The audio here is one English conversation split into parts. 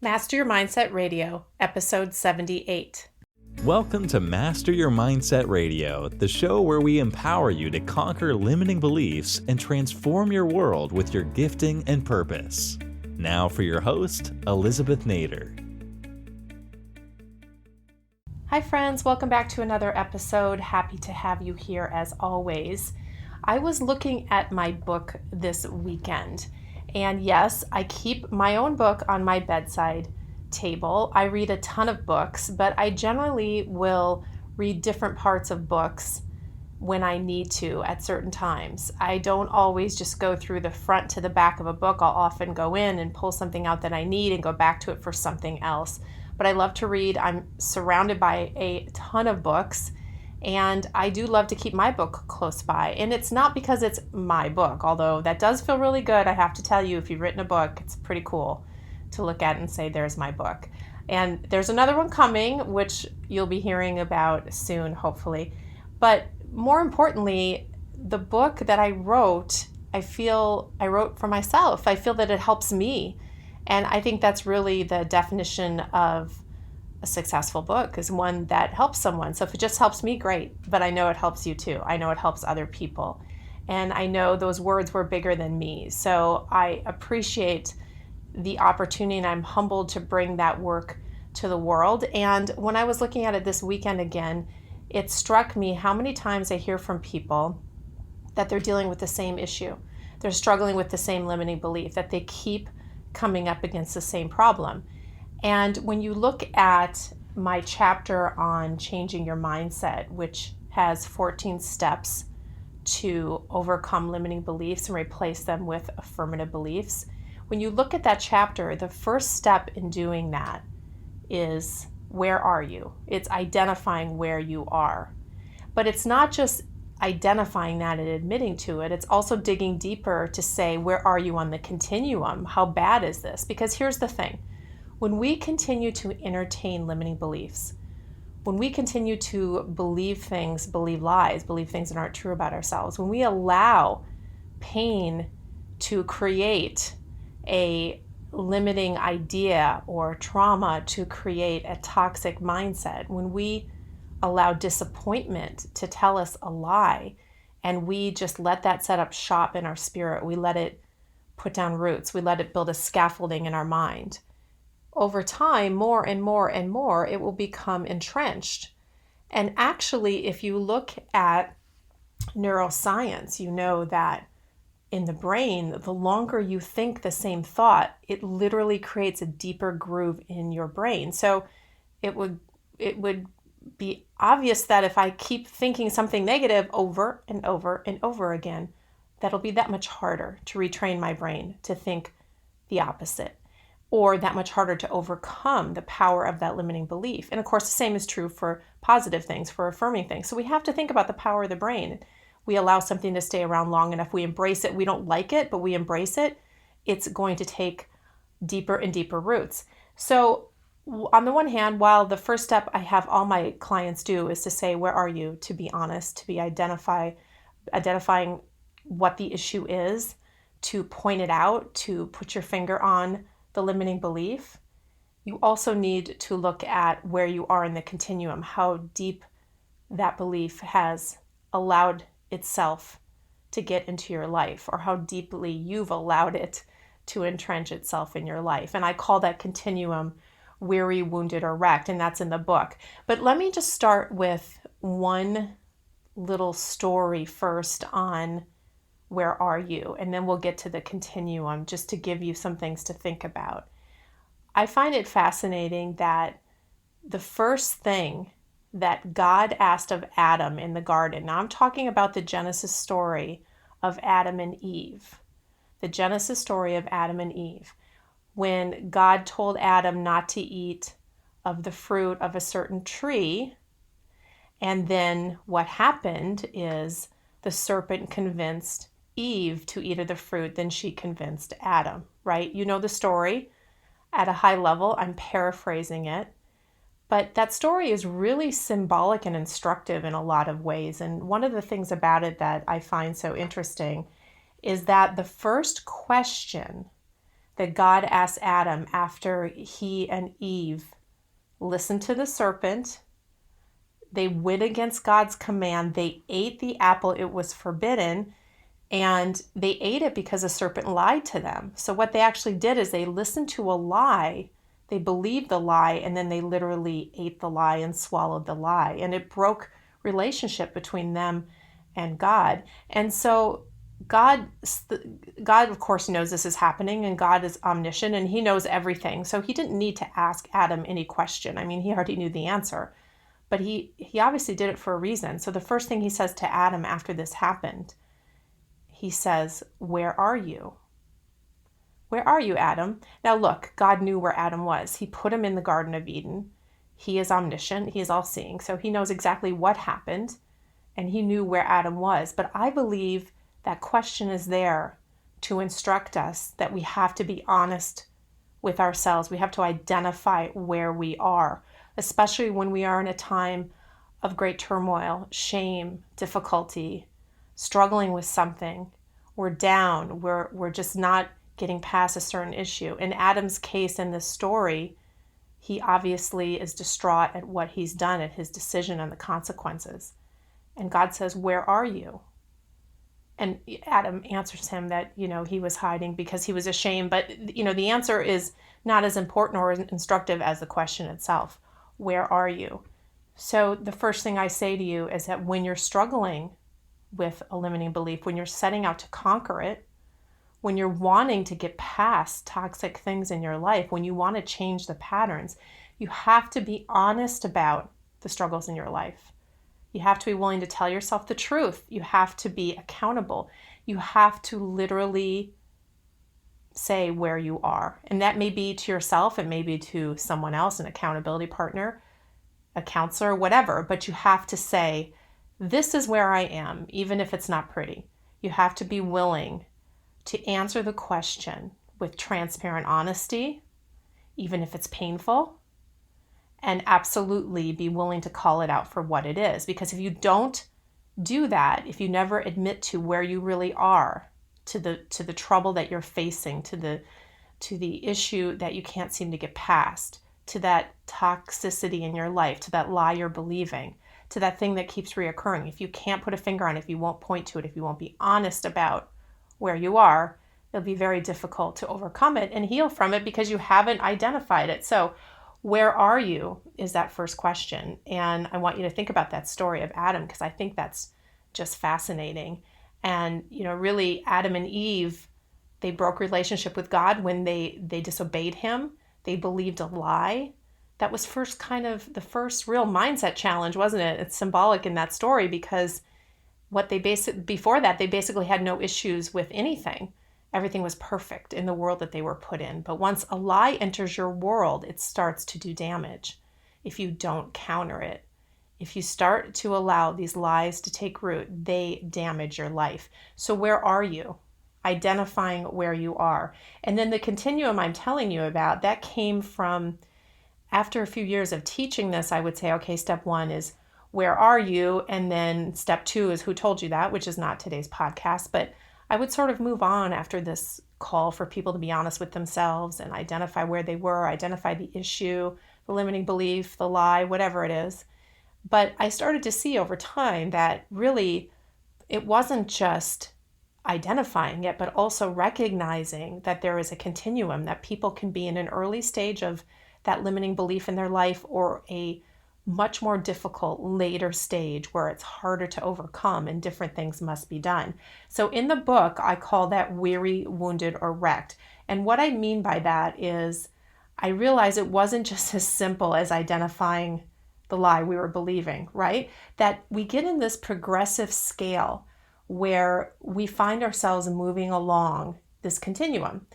Master Your Mindset Radio, Episode 78. Welcome to Master Your Mindset Radio, the show where we empower you to conquer limiting beliefs and transform your world with your gifting and purpose. Now for your host, Elizabeth Nader. Hi friends, welcome back to another episode. Happy to have you here as always. I was looking at my book this weekend, and yes, I keep my own book on my bedside table. I read a ton of books, but I generally will read different parts of books when I need to at certain times. I don't always just go through the front to the back of a book. I'll often go in and pull something out that I need and go back to it for something else. But I love to read. I'm surrounded by a ton of books, and I do love to keep my book close by. And it's not because it's my book, although that does feel really good. I have to tell you, if you've written a book, it's pretty cool to look at and say, there's my book. And there's another one coming, which you'll be hearing about soon, hopefully. But more importantly, the book that I wrote, I wrote for myself. I feel that it helps me. And I think that's really the definition of a successful book, is one that helps someone. So if it just helps me, great. But I know it helps you too. I know it helps other people. And I know those words were bigger than me. So I appreciate the opportunity, and I'm humbled to bring that work to the world. And when I was looking at it this weekend again, it struck me how many times I hear from people that they're dealing with the same issue. They're struggling with the same limiting belief, that they keep coming up against the same problem. And when you look at my chapter on changing your mindset, which has 14 steps to overcome limiting beliefs and replace them with affirmative beliefs, when you look at that chapter, the first step in doing that is, where are you? It's identifying where you are. But it's not just identifying that and admitting to it. It's also digging deeper to say, where are you on the continuum? How bad is this? Because here's the thing. When we continue to entertain limiting beliefs, when we continue to believe lies, believe things that aren't true about ourselves, when we allow pain to create a limiting idea or trauma to create a toxic mindset, when we allow disappointment to tell us a lie, and we just let that set up shop in our spirit, we let it put down roots, we let it build a scaffolding in our mind, over time, more and more and more, it will become entrenched. And actually, if you look at neuroscience, you know that in the brain, the longer you think the same thought, it literally creates a deeper groove in your brain. So it would be obvious that if I keep thinking something negative over and over and over again, that'll be that much harder to retrain my brain to think the opposite, or that much harder to overcome the power of that limiting belief. And of course, the same is true for positive things, for affirming things. So we have to think about the power of the brain. We allow something to stay around long enough. We embrace it. We don't like it, but we embrace it. It's going to take deeper and deeper roots. So on the one hand, while the first step I have all my clients do is to say, where are you? To be honest, to be identifying what the issue is, to point it out, to put your finger on the limiting belief. You also need to look at where you are in the continuum, how deep that belief has allowed itself to get into your life, or how deeply you've allowed it to entrench itself in your life. And I call that continuum weary, wounded, or wrecked, and that's in the book. But let me just start with one little story first on where are you, and then we'll get to the continuum, just to give you some things to think about. I find it fascinating that the first thing that God asked of Adam in the garden, now I'm talking about the Genesis story of Adam and Eve, the Genesis story of Adam and Eve, when God told Adam not to eat of the fruit of a certain tree, and then what happened is the serpent convinced Eve to eat of the fruit, then she convinced Adam, right? You know the story at a high level. I'm paraphrasing it. But that story is really symbolic and instructive in a lot of ways. And one of the things about it that I find so interesting is that the first question that God asked Adam after he and Eve listened to the serpent. They went against God's command. They ate the apple. It was forbidden. And they ate it because the serpent lied to them. So what they actually did is they listened to a lie. They believed the lie, and then they literally ate the lie and swallowed the lie. And it broke relationship between them and God. And so God, of course, knows this is happening, and God is omniscient, and he knows everything. So he didn't need to ask Adam any question. I mean, he already knew the answer. But he obviously did it for a reason. So the first thing he says to Adam after this happened, he says, "Where are you? Where are you, Adam?" Now look, God knew where Adam was. He put him in the Garden of Eden. He is omniscient. He is all-seeing. So he knows exactly what happened, and he knew where Adam was. But I believe that question is there to instruct us that we have to be honest with ourselves. We have to identify where we are, especially when we are in a time of great turmoil, shame, difficulty, struggling with something. We're down. We're just not getting past a certain issue. In Adam's case in this story, he obviously is distraught at what he's done, at his decision and the consequences. And God says, "Where are you?" And Adam answers him that, he was hiding because he was ashamed. But, the answer is not as important or as instructive as the question itself. Where are you? So the first thing I say to you is that when you're struggling with a limiting belief, when you're setting out to conquer it, when you're wanting to get past toxic things in your life, when you want to change the patterns, you have to be honest about the struggles in your life. You have to be willing to tell yourself the truth. You have to be accountable. You have to literally say where you are. And that may be to yourself, it may be to someone else, an accountability partner, a counselor, whatever, but you have to say, this is where I am, even if it's not pretty. You have to be willing to answer the question with transparent honesty, even if it's painful, and absolutely be willing to call it out for what it is. Because if you don't do that, if you never admit to where you really are, to the trouble that you're facing, to the issue that you can't seem to get past, to that toxicity in your life, to that lie you're believing, to that thing that keeps reoccurring, if you can't put a finger on it, if you won't point to it, if you won't be honest about where you are, it'll be very difficult to overcome it and heal from it because you haven't identified it. So where are you is that first question. And I want you to think about that story of Adam, because I think that's just fascinating. And, really Adam and Eve, they broke relationship with God when they disobeyed him. They believed a lie. That was the first real mindset challenge, wasn't it? It's symbolic in that story because before that, they basically had no issues with anything. Everything was perfect in the world that they were put in. But once a lie enters your world, it starts to do damage if you don't counter it. If you start to allow these lies to take root, they damage your life. So where are you? Identifying where you are. And then the continuum I'm telling you about, that came from after a few years of teaching this. I would say, okay, step one is where are you? And then step two is who told you that, which is not today's podcast. But I would sort of move on after this call for people to be honest with themselves and identify where they were, identify the issue, the limiting belief, the lie, whatever it is. But I started to see over time that really it wasn't just identifying it, but also recognizing that there is a continuum, that people can be in an early stage of that limiting belief in their life or a much more difficult later stage where it's harder to overcome and different things must be done. So in the book, I call that weary, wounded, or wrecked. And what I mean by that is I realized it wasn't just as simple as identifying the lie we were believing, right? That we get in this progressive scale where we find ourselves moving along this continuum.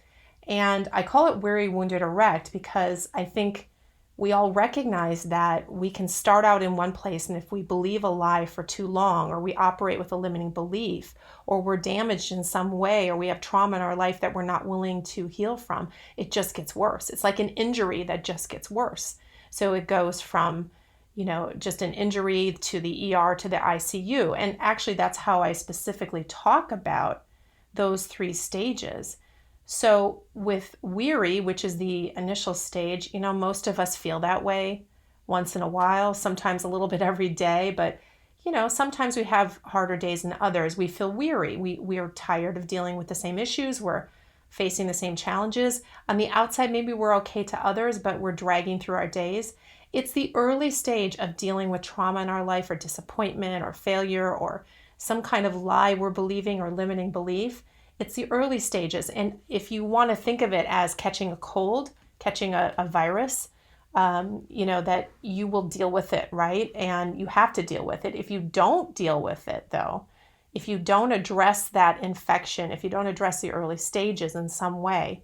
And I call it weary, wounded, or wrecked because I think we all recognize that we can start out in one place, and if we believe a lie for too long, or we operate with a limiting belief, or we're damaged in some way, or we have trauma in our life that we're not willing to heal from, it just gets worse. It's like an injury that just gets worse. So it goes from, just an injury to the ER to the ICU. And actually, that's how I specifically talk about those three stages. So with weary, which is the initial stage, most of us feel that way once in a while, sometimes a little bit every day, but sometimes we have harder days than others. We feel weary. We are tired of dealing with the same issues. We're facing the same challenges. On the outside, maybe we're okay to others, but we're dragging through our days. It's the early stage of dealing with trauma in our life, or disappointment or failure, or some kind of lie we're believing or limiting belief. It's the early stages. And if you want to think of it as catching a cold, catching a virus, that you will deal with it, right? And you have to deal with it. If you don't deal with it, though, if you don't address that infection, if you don't address the early stages in some way,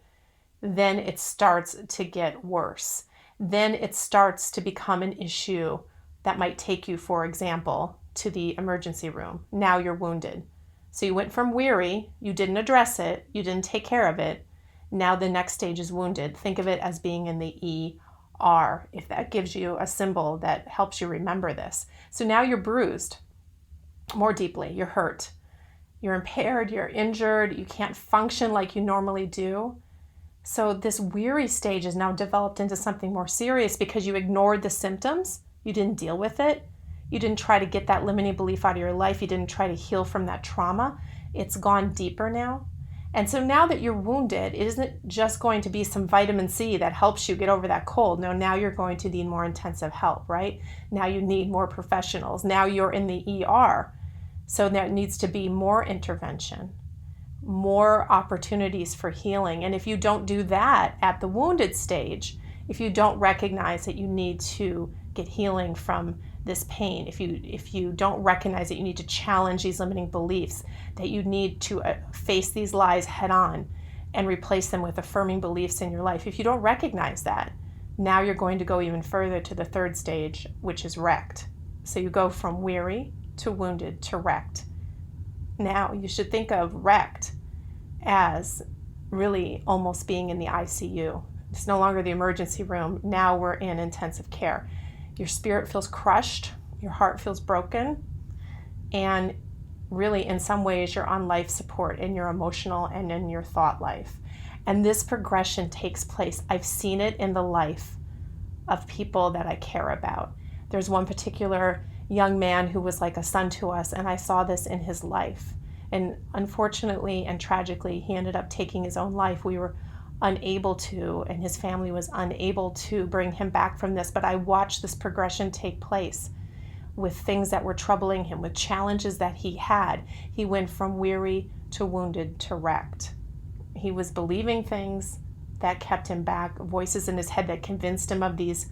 then it starts to get worse. Then it starts to become an issue that might take you, for example, to the emergency room. Now you're wounded. So you went from weary, you didn't address it, you didn't take care of it. Now the next stage is wounded. Think of it as being in the ER, if that gives you a symbol that helps you remember this. So now you're bruised more deeply, you're hurt, you're impaired, you're injured, you can't function like you normally do. So this weary stage is now developed into something more serious because you ignored the symptoms, you didn't deal with it, you didn't try to get that limiting belief out of your life, you didn't try to heal from that trauma. It's gone deeper now. And so now that you're wounded, it isn't just going to be some vitamin C that helps you get over that cold. No, now you're going to need more intensive help, right? Now you need more professionals. Now you're in the ER. So there needs to be more intervention, more opportunities for healing. And if you don't do that at the wounded stage, if you don't recognize that you need to get healing from this pain, if you don't recognize that you need to challenge these limiting beliefs, that you need to face these lies head on and replace them with affirming beliefs in your life, if you don't recognize that, now you're going to go even further to the third stage, which is wrecked. So you go from weary to wounded to wrecked. Now you should think of wrecked as really almost being in the ICU. It's no longer the emergency room. Now we're in intensive care. Your spirit feels crushed, your heart feels broken, and really in some ways you're on life support in your emotional and in your thought life. And this progression takes place. I've seen it in the life of people that I care about. There's one particular young man who was like a son to us, and I saw this in his life. And unfortunately and tragically, he ended up taking his own life. We were unable to, and his family was unable to bring him back from this. But I watched this progression take place with things that were troubling him, with challenges that he had. He went from weary to wounded to wrecked. He was believing things that kept him back, voices in his head that convinced him of these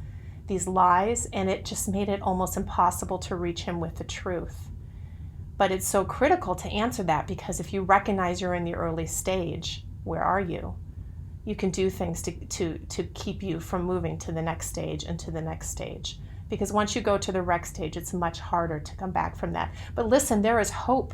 lies, and it just made it almost impossible to reach him with the truth. But it's so critical to answer that, because if you recognize you're in the early stage, where are you? You can do things to keep you from moving to the next stage and to the next stage. Because once you go to the wreck stage, it's much harder to come back from that. But listen, there is hope.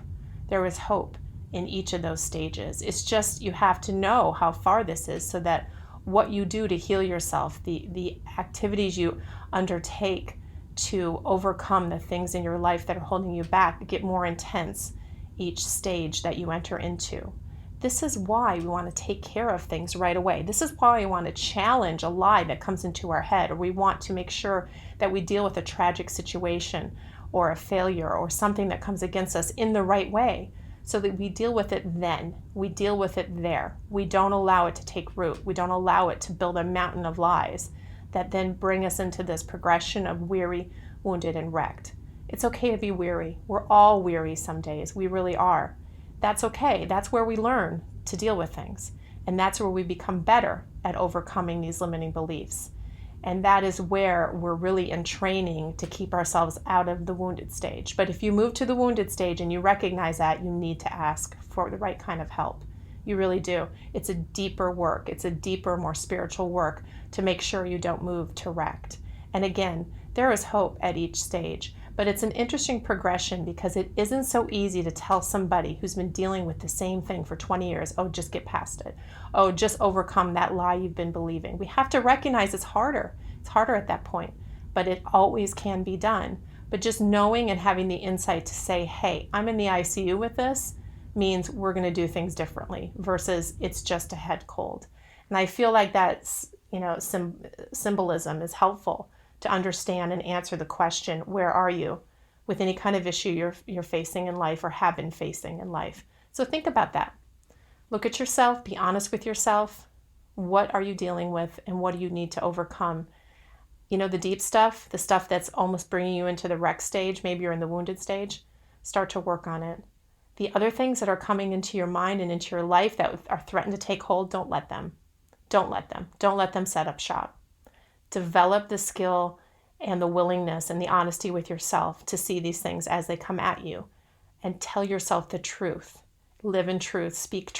There is hope in each of those stages. It's just you have to know how far this is, so that what you do to heal yourself, the activities you undertake to overcome the things in your life that are holding you back, get more intense each stage that you enter into. This is why we want to take care of things right away. This is why we want to challenge a lie that comes into our head, or we want to make sure that we deal with a tragic situation or a failure or something that comes against us in the right way, so that we deal with it then. We deal with it there. We don't allow it to take root. We don't allow it to build a mountain of lies that then bring us into this progression of weary, wounded, and wrecked. It's okay to be weary. We're all weary some days. We really are. That's okay. That's where we learn to deal with things. And that's where we become better at overcoming these limiting beliefs. And that is where we're really in training to keep ourselves out of the wounded stage. But if you move to the wounded stage and you recognize that, you need to ask for the right kind of help. You really do. It's a deeper work. It's a deeper, more spiritual work to make sure you don't move to wrecked. And again, there is hope at each stage. But it's an interesting progression, because it isn't so easy to tell somebody who's been dealing with the same thing for 20 years, oh, just get past it. Oh, just overcome that lie you've been believing. We have to recognize it's harder. It's harder at that point, but it always can be done. But just knowing and having the insight to say, hey, I'm in the ICU with this, means we're going to do things differently versus it's just a head cold. And I feel like that's, symbolism is helpful to understand and answer the question, where are you with any kind of issue you're facing in life or have been facing in life? So think about that. Look at yourself, be honest with yourself. What are you dealing with and what do you need to overcome? The deep stuff, the stuff that's almost bringing you into the wreck stage, maybe you're in the wounded stage, start to work on it. The other things that are coming into your mind and into your life that are threatened to take hold, don't let them. Don't let them. Don't let them set up shop. Develop the skill and the willingness and the honesty with yourself to see these things as they come at you and tell yourself the truth. Live in truth, speak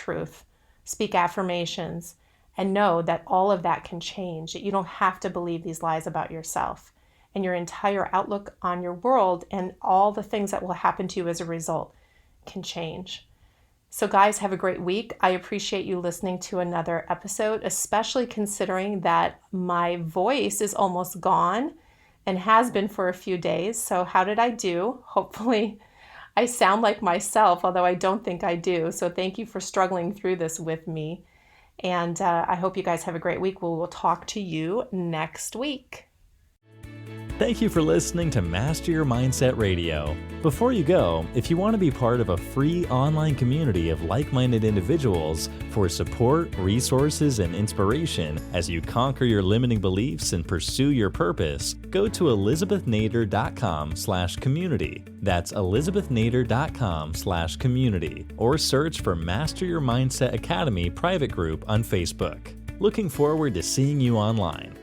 affirmations, and know that all of that can change, that you don't have to believe these lies about yourself and your entire outlook on your world and all the things that will happen to you as a result can change. So guys, have a great week. I appreciate you listening to another episode, especially considering that my voice is almost gone and has been for a few days. So how did I do? Hopefully I sound like myself, although I don't think I do. So thank you for struggling through this with me. And I hope you guys have a great week. We'll talk to you next week. Thank you for listening to Master Your Mindset Radio. Before you go, if you want to be part of a free online community of like-minded individuals for support, resources, and inspiration as you conquer your limiting beliefs and pursue your purpose, go to elizabethnader.com/community. That's elizabethnader.com/community, or search for Master Your Mindset Academy private group on Facebook. Looking forward to seeing you online.